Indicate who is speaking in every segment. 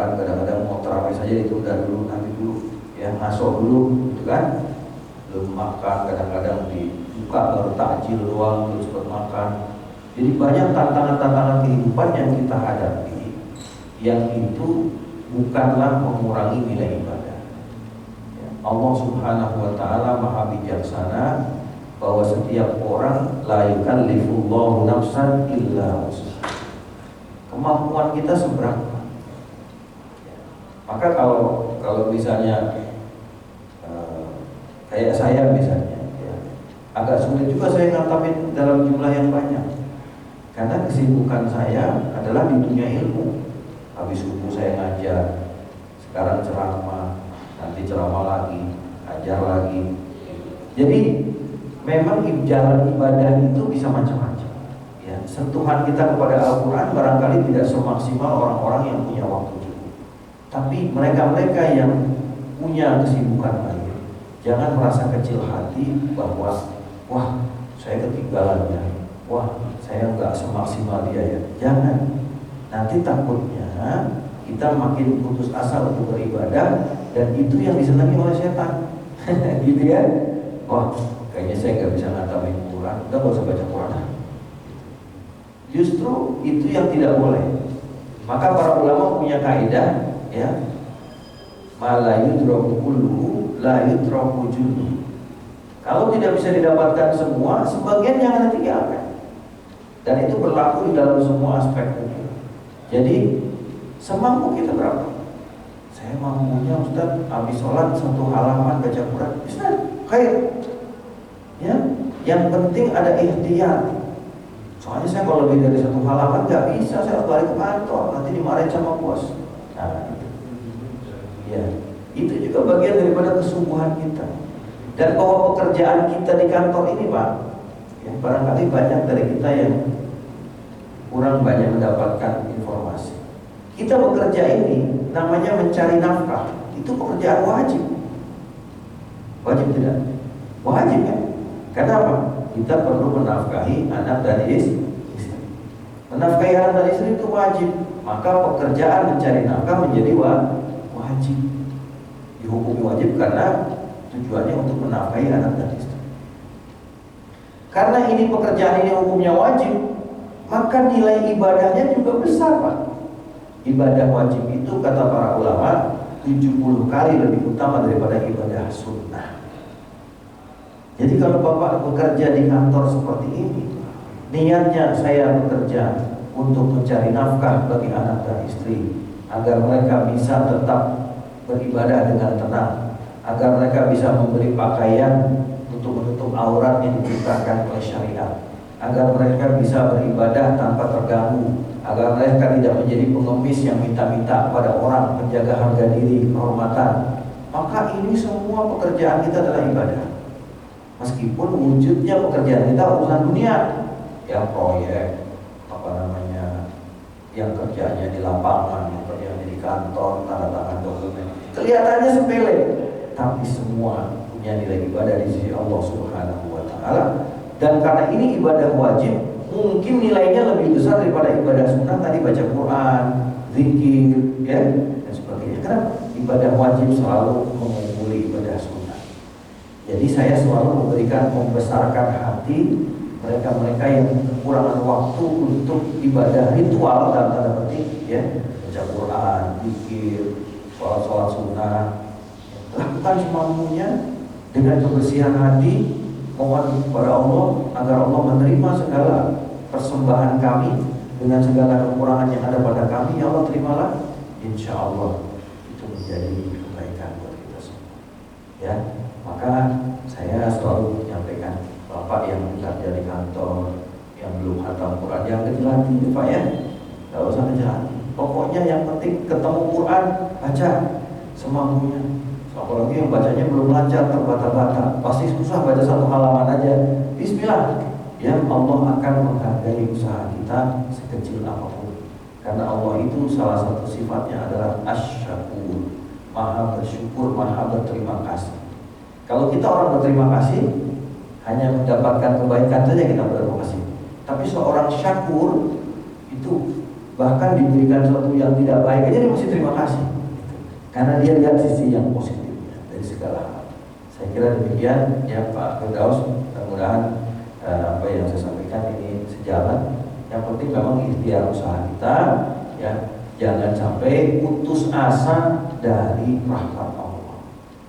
Speaker 1: Bahkan kadang-kadang mau tarawih saja ditunda dulu, nanti dulu, ya ngaso dulu, gitu kan? Belum makan, kadang-kadang dibuka baru takjil doang, terus sempat makan. Jadi banyak tantangan-tantangan kehidupan yang kita hadapi, yang itu bukanlah mengurangi nilai ibadah. Ya, Allah Subhanahu wa Ta'ala Maha Bijaksana, bahwa setiap orang la yukallifullahu nafsan illa wus'aha. Kemampuan kita seberapa? Maka kalau misalnya kayak saya misalnya, ya, agak sulit juga saya ngatamin dalam jumlah yang banyak, karena kesibukan saya adalah di dunia ilmu. Habis subuh saya ngajar, sekarang ceramah, nanti ceramah lagi, ajar lagi. Jadi memang jalan ibadah itu bisa macam-macam. Ya, sentuhan kita kepada Al-Quran barangkali tidak semaksimal orang-orang yang punya waktu cukup. Tapi mereka-mereka yang punya kesibukan lain, jangan merasa kecil hati bahwa wah saya ketinggalannya, wah saya nggak semaksimal dia ya. Jangan. Nanti takutnya kita makin putus asa untuk beribadah, dan itu yang disenangi oleh setan. Gitu ya. Wah kayaknya saya nggak bisa ngatamin Quran, udah gak usah baca Quran. Justru itu yang tidak boleh. Maka para ulama punya kaidah, ya, ma la yudraku kulluhu la yudraku julluhu. Kalau tidak bisa didapatkan semua, sebagian jangan ditinggalkan. Dan itu berlaku di dalam semua aspek hidup. Jadi semampu kita berapa? Saya mampunya Ustaz, habis sholat 1 halaman baca Quran, Ustaz, khair. Ya, yang penting ada ikhtiar. Soalnya saya kalau lebih dari 1 halaman nggak bisa, saya harus balik ke kantor, nanti dimarahin sama bos. Nah, ya, itu juga bagian daripada kesungguhan kita. Dan bahwa pekerjaan kita di kantor ini, Pak, ya, barangkali banyak dari kita yang kurang banyak mendapatkan informasi. Kita bekerja ini namanya mencari nafkah, itu pekerjaan wajib. Wajib tidak? Wajib ya. Kenapa? Kita perlu menafkahi anak dan istri. Menafkahi anak dan istri itu wajib. Maka pekerjaan mencari nafkah menjadi wajib. Dihukumi wajib karena tujuannya untuk menafkahi anak dan istri. Karena ini pekerjaan ini hukumnya wajib, maka nilai ibadahnya juga besar, Pak. Ibadah wajib itu kata para ulama 70 kali lebih utama daripada ibadah sunnah. Jadi kalau Bapak bekerja di kantor seperti ini, niatnya saya bekerja untuk mencari nafkah bagi anak dan istri, agar mereka bisa tetap beribadah dengan tenang, agar mereka bisa memberi pakaian untuk menutup aurat yang diciptakan oleh syariat, agar mereka bisa beribadah tanpa terganggu, agar mereka tidak menjadi pengemis yang minta-minta pada orang, menjaga harga diri, kehormatan. Maka ini semua pekerjaan kita adalah ibadah. Meskipun wujudnya pekerjaan kita urusan dunia, yang proyek, yang kerjanya di lapangan, yang kerjanya di kantor, tanda tangan dokumen, kelihatannya sepele, tapi semua punya nilai ibadah di sisi Allah Subhanahu wa Ta'ala. Dan karena ini ibadah wajib, mungkin nilainya lebih besar daripada ibadah sunnah tadi, baca Quran, zikir, ya, dan sebagainya. Karena ibadah wajib selalu mengungguli ibadah sunnah. Jadi saya selalu membesarkan hati mereka-mereka yang kekurangan waktu untuk ibadah ritual dalam tanda petik, ya, baca Quran, zikir, sholat sunnah. Lakukan semampunya dengan kebersihan hati, mohon kepada Allah agar Allah menerima segala persembahan kami dengan segala kekurangan yang ada pada kami. Ya Allah, terimalah. Insya Allah itu menjadi kebaikan buat kita semua. Ya, maka saya selalu menyampaikan, Bapak yang bekerja di kantor, yang belum khatam Quran, yang kecil hati, Pak ya, nggak usah kecil hati. Pokoknya yang penting ketemu Quran, baca semampunya. Apalagi yang bacanya belum lancar, terbata-bata, pasti susah baca 1 halaman aja. Bismillah, ya, Allah akan menghargai usaha kita sekecil apapun. Karena Allah itu salah satu sifatnya adalah asy-syakur, maha bersyukur, maha berterima kasih. Kalau kita orang berterima kasih, hanya mendapatkan kebaikan saja kita berterima kasih. Tapi seorang syakur itu bahkan diberikan sesuatu yang tidak baik aja dia masih terima kasih, karena dia lihat sisi yang positifnya dari segala hal. Saya kira demikian ya Pak Firdaus, mudah-mudahan apa yang saya sampaikan ini sejalan. Yang penting memang ikhtiar usaha kita ya, jangan sampai putus asa dari rahmat Allah.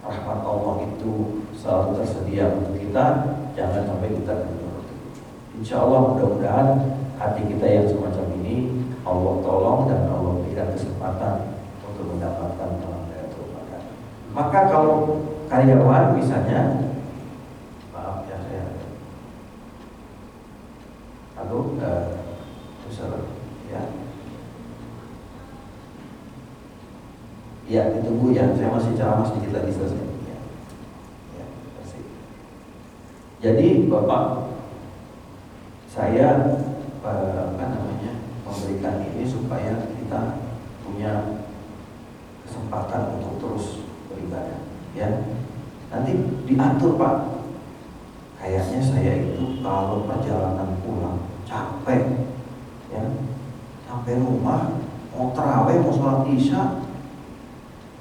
Speaker 1: Rahmat Allah itu selalu tersedia untuk kita, jangan sampai kita kendor. Insya Allah mudah-mudahan hati kita yang semacam ini Allah tolong dan Allah berikan kesempatan untuk mendapatkan Lailatul Qadar. Maka kalau karyawan misalnya, maaf ya saya, ya, ya ditunggu ya, saya masih ceramah sedikit lagi selesai. Ya, kasih. Jadi Bapak, saya memberikan ini supaya kita punya kesempatan untuk terus beribadah. Ya, nanti diatur Pak. Kayaknya saya itu kalau perjalanan pulang capek, ya, sampai rumah mau tarawih mau sholat isya,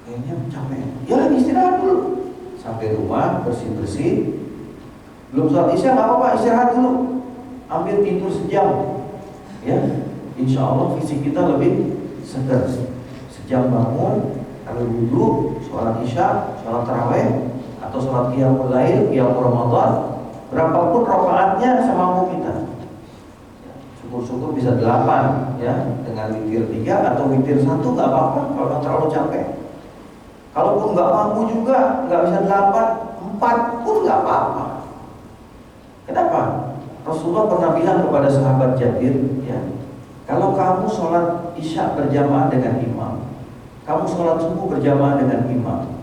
Speaker 1: kayaknya capek. Ya lagi istirahat dulu. Sampai rumah bersih-bersih, belum sholat isya nggak apa-apa, istirahat dulu, ambil tidur sejam, ya. Insya Allah fisik kita lebih segar. Sejam bangun, lalu wudhu, sholat isya, sholat tarawih, atau sholat qiyamul lail, qiyamul ramadan, berapapun rakaatnya semampu kita. Syukur-syukur bisa 8 ya, dengan witir 3 atau witir 1 nggak apa-apa kalau nggak terlalu capek. Kalaupun nggak mampu juga, nggak bisa 8, 4 pun nggak apa-apa. Kenapa? Rasulullah pernah bilang kepada sahabat Jabir, ya, kalau kamu sholat isya berjamaah dengan imam, kamu sholat subuh berjamaah dengan imam,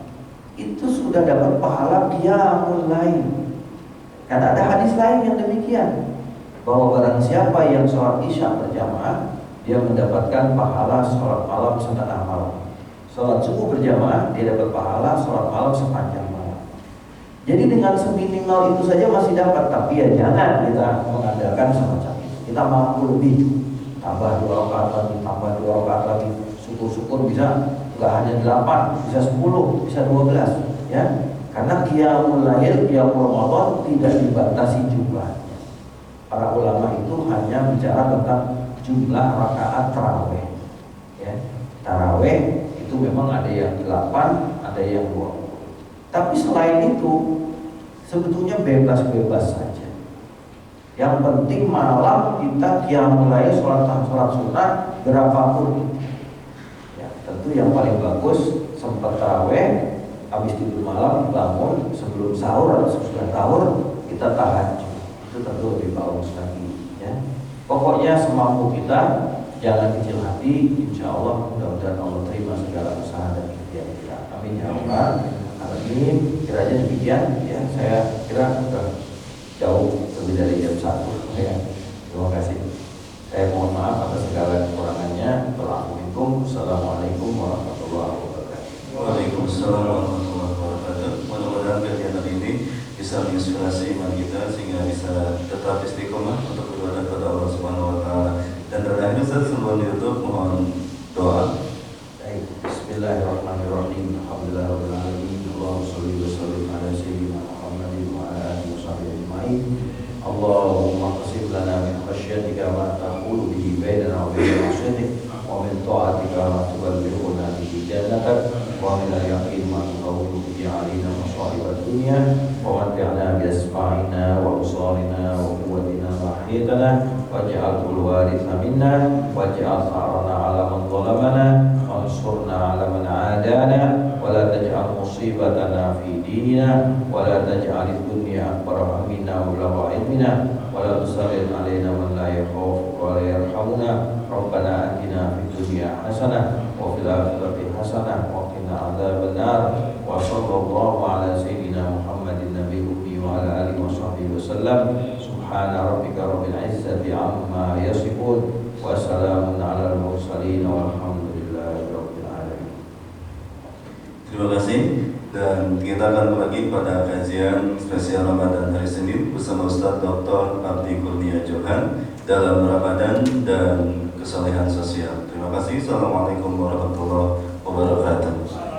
Speaker 1: itu sudah dapat pahala qiyamul lail. Karena ada hadis lain yang demikian, bahwa barang siapa yang sholat isya berjamaah, dia mendapatkan pahala sholat malam setengah malam. Sholat subuh berjamaah, dia dapat pahala sholat malam sepanjang malam. Jadi dengan seminimal itu saja masih dapat, tapi ya jangan kita mengandalkan semacam itu. Kita mampu lebih, tambah 2 rakaat lagi, tambah 2 rakaat lagi. Syukur-syukur bisa nggak hanya 8, bisa 10, bisa 12, ya. Karena qiyamul lail, qiyamul ramadan tidak dibatasi jumlahnya. Para ulama itu hanya bicara tentang jumlah rakaat tarawih, ya. Tarawih itu memang ada yang 8, ada yang 20. Tapi selain itu sebetulnya bebas-bebas saja. Yang penting malam kita qiyamul lail, sholat sunnah berapapun itu. Ya, tentu yang paling bagus sempat tarawih, habis tidur malam bangun sebelum sahur atau sesudah sahur kita tahajud. Itu tentu lebih bagus lagi, ya. Pokoknya semampu kita, jangan kecil hati. Insya Allah mudah-mudahan Allah terima segala usaha dan ikhtiar kita. Amin ya Allah. Ini kiranya demikian, ya. Saya kira sudah jauh lebih dari jam 1, ya. Terima kasih. Saya mohon maaf atas segala kekurangannya. Assalamualaikum warahmatullahi wabarakatuh.
Speaker 2: Waalaikumsalam warahmatullahi wabarakatuh. Mudah-mudahan kegiatan ini bisa menginspirasi iman kita sehingga bisa tetap istiqomah untuk beribadah kepada Allah Subhanahu wa taala. Dan terakhir Ustaz, sebelum ditutup mohon doa.
Speaker 1: Baik, bismillahirrahmanirrahim. Alhamdulillahirabbil alamin. Allahumma shalli wa sallim ala sayyidina Muhammadin wa ala alihi washabbihi ajmain. Allahumma qsim lana min khashyatika ma taqulu bihi bainana wa bain ma'siyatik, wa min ta'atika ma tuballighuna bihi jannatak, wa min al-yaqin ma tuhawwinu bihi 'alaina masa'ib ad-dunya, wa mat'ina bi asma'ina wa absarina wa quwwatina ma ahyaytana, waj'alhu al-waritha minna, waj'al tha'rana 'ala man zalamana, wansurna 'ala man 'adana, wa la taj'al musibatana fi dinina, wa la taj'al ad-dunya akbar hammina wa la ilmina, wa la tusallit 'alaina man la yakhafuka wa la yarhamuna. Rabbana atina fid dunya hasanah wa fil akhirati hasanah wa qina adzabannar. Wa sallallahu ala sayyidina Muhammadin nabiyyi ummi wa ala alihi washabbihi wasallam. Subhana rabbika rabbil izzati amma yasifun, wa salamun alal mursalin, walhamdulillahi rabbil alamin.
Speaker 2: Terima kasih. Dan kita akan lagi pada kajian spesial Ramadan hari Senin bersama Ustaz Dr. Abdi Kurnia Johan dalam Ramadan dan kesalehan sosial. Terima kasih. Assalamualaikum warahmatullahi wabarakatuh.